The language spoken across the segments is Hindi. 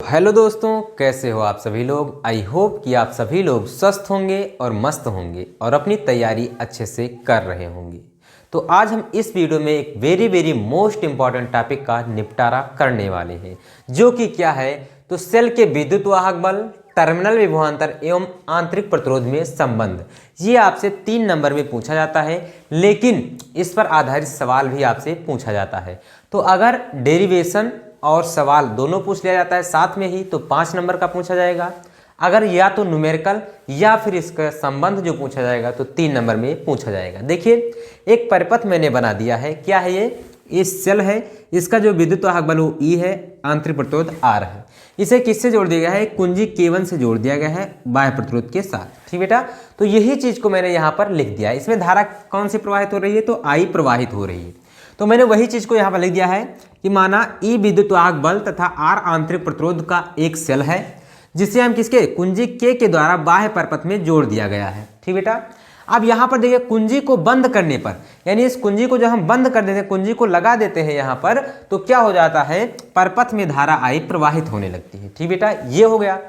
हेलो दोस्तों, कैसे हो आप सभी लोग। आई होप कि आप सभी लोग स्वस्थ होंगे और मस्त होंगे और अपनी तैयारी अच्छे से कर रहे होंगे। तो आज हम इस वीडियो में एक वेरी मोस्ट इम्पॉर्टेंट टॉपिक का निपटारा करने वाले हैं, जो कि क्या है तो सेल के विद्युत वाहक बल, टर्मिनल विभवांतर एवं आंतरिक प्रतिरोध में संबंध। ये आपसे 3 नंबर में पूछा जाता है, लेकिन इस पर आधारित सवाल भी आपसे पूछा जाता है। तो अगर डेरिवेशन और सवाल दोनों पूछ लिया जाता है साथ में ही, तो 5 नंबर का पूछा जाएगा। अगर या तो न्यूमेरिकल या फिर इसका संबंध जो पूछा जाएगा तो 3 नंबर में पूछा जाएगा। देखिए, एक परिपथ मैंने बना दिया है। क्या है ये सेल है। इसका जो विद्युत वाहक बल वो ई है, आंतरिक प्रतिरोध आर है। इसे किससे जोड़ दिया गया है? कुंजी K1 से जोड़ दिया गया है बाह्य प्रतिरोध के साथ। ठीक बेटा, तो यही चीज को मैंने यहाँ पर लिख दिया है। इसमें धारा कौन सी प्रवाहित हो रही है? तो आई प्रवाहित हो रही है। तो मैंने वही चीज को यहाँ पर लिख दिया है कि माना ई विद्युत वाहक बल तथा आर आंतरिक प्रतिरोध का एक सेल है, जिसे हम किसके कुंजी K के द्वारा बाह्य परिपथ में जोड़ दिया गया है। ठीक बेटा, अब यहाँ पर देखिए, कुंजी को बंद करने पर, यानी इस कुंजी को जब हम बंद कर देते हैं, कुंजी को लगा देते हैं यहाँ पर, तो क्या हो जाता है? परिपथ में धारा आई प्रवाहित होने लगती है। ठीक बेटा, ये हो गया।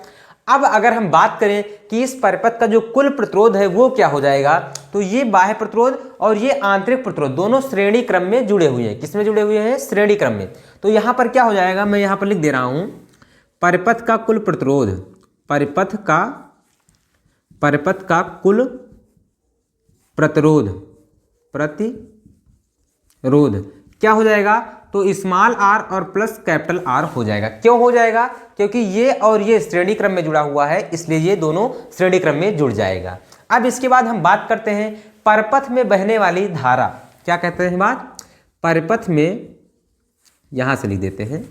अब अगर हम बात करें कि इस परिपथ का जो कुल प्रतिरोध है वो क्या हो जाएगा, तो ये बाह्य प्रतिरोध और ये आंतरिक प्रतिरोध दोनों श्रेणी क्रम में जुड़े हुए हैं। किसमें जुड़े हुए हैं? श्रेणी क्रम में। तो यहाँ पर क्या हो जाएगा, मैं यहाँ पर लिख दे रहा हूं, परिपथ का कुल प्रतिरोध, परिपथ का कुल प्रतिरोध क्या हो जाएगा? तो स्मॉल आर और प्लस कैपिटल आर हो जाएगा। क्यों हो जाएगा? क्योंकि ये और ये श्रेणी क्रम में जुड़ा हुआ है, इसलिए ये दोनों श्रेणी क्रम में जुड़ जाएगा। अब इसके बाद हम बात करते हैं परिपथ में बहने वाली धारा। क्या कहते हैं बात? परिपथ में, यहां से लिख देते हैं,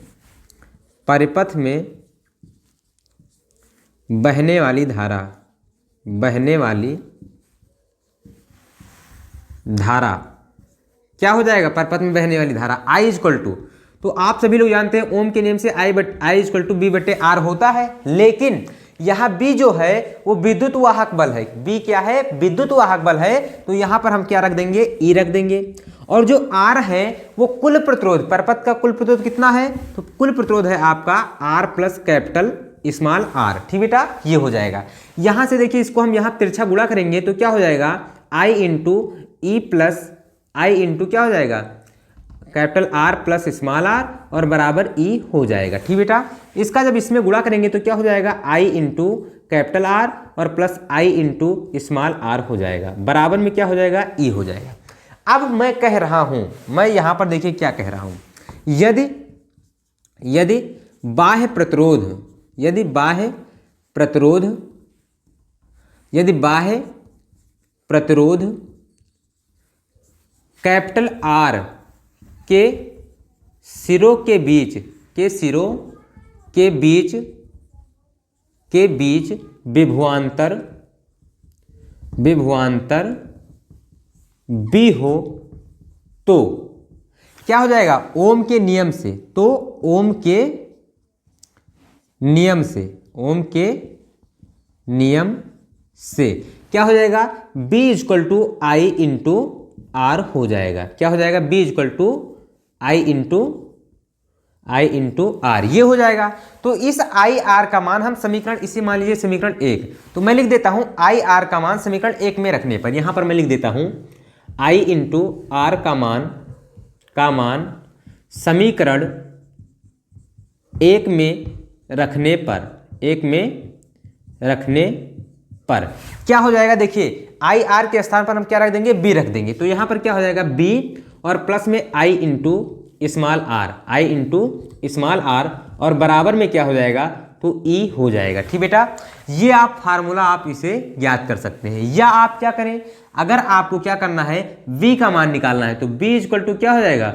परिपथ में बहने वाली धारा, क्या हो जाएगा? परिपथ में बहने वाली धारा I इक्वल टू, तो आप सभी लोग जानते हैं ओम के नियम से I इक्वल टू बी बटे आर होता है, लेकिन यहाँ B जो है वो विद्युत वाहक बल है। B क्या है? विद्युत वाहक बल है। तो यहाँ पर हम क्या रख देंगे? E रख देंगे। और जो R है वो कुल प्रतिरोध, परिपथ का कुल प्रतिरोध कितना है? तो कुल प्रतिरोध है आपका R plus capital small r। ठीक बेटा, ये हो जाएगा। यहां से देखिए, इसको हम यहां तिरछा गुणा करेंगे तो क्या हो जाएगा? I into E plus I into क्या हो जाएगा? Capital R plus small r और बराबर E हो जाएगा। ठीक बेटा, इसका जब इसमें गुणा करेंगे तो क्या हो जाएगा? I इंटू कैपिटल R और plus I into small r हो जाएगा। बराबर में क्या हो जाएगा? E हो जाएगा। अब मैं कह रहा हूं, मैं यहां पर देखिए क्या कह रहा हूं, यदि बाह्य प्रतिरोध कैपिटल R के सिरों के बीच विभवांतर B हो, तो क्या हो जाएगा? ओम के नियम से, तो ओम के नियम से क्या हो जाएगा? B equal to I into R हो जाएगा। क्या हो जाएगा? B equal to I into R, ये हो जाएगा। तो इस आई आर का मान हम समीकरण, इसे मान लीजिए समीकरण 1, तो मैं लिख देता हूं आई आर का मान समीकरण 1 में रखने पर, यहां पर मैं लिख देता हूं आई इंटू आर का मान समीकरण 1 में रखने पर क्या हो जाएगा? देखिए, आई आर के स्थान पर हम क्या रख देंगे? B रख देंगे। तो यहां पर क्या हो जाएगा? B और प्लस में I इंटू स्मॉल r और बराबर में क्या हो जाएगा? तो E हो जाएगा। ठीक बेटा, ये आप फार्मूला आप इसे ज्ञात कर सकते हैं। या आप क्या करें, अगर आपको क्या करना है, V का मान निकालना है, तो B इक्वल टू क्या हो जाएगा?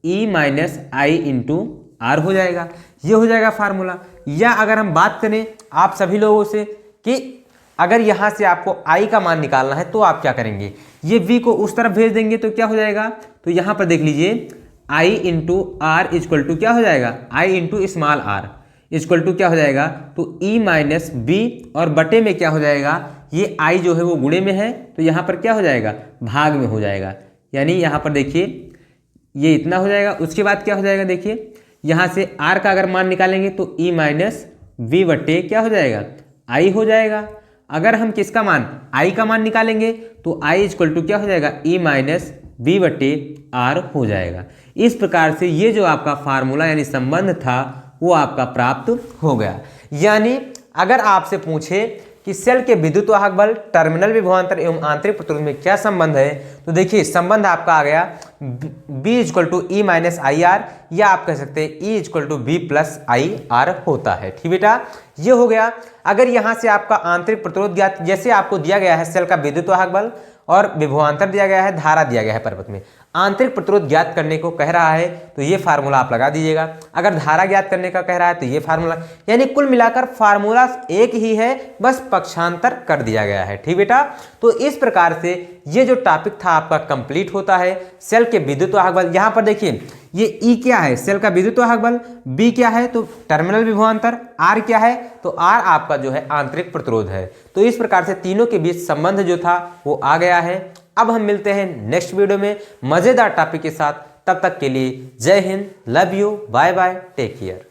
E minus I into R हो जाएगा। ये हो जाएगा फार्मूला। या अगर हम बात करें आप सभी लोगों से कि अगर यहां से आपको I का मान निकालना है, तो आप क्या करेंगे? ये V को उस तरफ भेज देंगे तो क्या हो जाएगा? तो यहां पर देख लीजिए, I into R equal to क्या हो जाएगा? I into small r equal to क्या हो जाएगा? तो E माइनस बी और बटे में क्या हो जाएगा? ये I जो है वो गुणे में है, तो यहाँ पर क्या हो जाएगा? भाग में हो जाएगा। यानी यहाँ पर देखिए ये इतना हो जाएगा। उसके बाद क्या हो जाएगा? देखिए यहाँ से R का अगर मान निकालेंगे तो E माइनस V बटे क्या हो जाएगा, I हो जाएगा। अगर हम किसका मान, I का मान निकालेंगे तो I इक्वल टू क्या हो जाएगा, E माइनस V बटे R हो जाएगा। इस प्रकार से ये जो आपका फार्मूला यानी संबंध था वो आपका प्राप्त हो गया। यानी अगर आपसे पूछे कि सेल के विद्युत वाहक बल, टर्मिनल विभवांतर एवं आंतरिक प्रतिरोध में क्या संबंध है, तो देखिए संबंध आपका आ गया B equal to E minus I R, या आप कह सकते हैं E equal to B plus I R होता है। ठीक बेटा, ये हो गया। अगर यहाँ से आपका आंतरिक प्रतिरोध ज्ञात, जैसे आपको दिया गया है सेल का विद्युत वाहक बल और विभवांतर दिया गया है, धारा दिया गया है पर्वत में, आंतरिक प्रतिरोध ज्ञात करने को कह रहा है तो ये फार्मूला आप लगा दीजिएगा। अगर धारा ज्ञात करने का कह रहा है तो ये फार्मूला, यानी कुल मिलाकर फार्मूला एक ही है, बस पक्षांतर कर दिया गया है। ठीक बेटा, तो इस प्रकार से ये जो टॉपिक था आपका कंप्लीट होता है। सेल के विद्युत वाहक बल, यहाँ पर देखिए ये E क्या है, सेल का विद्युत वाहक बल, B क्या है तो टर्मिनल विभवांतर, R क्या है तो R आपका जो है आंतरिक प्रतिरोध है। तो इस प्रकार से तीनों के बीच संबंध जो था वो आ गया है। अब हम मिलते हैं नेक्स्ट वीडियो में मजेदार टॉपिक के साथ। तब तक के लिए Jai Hind, love you, bye bye, take care.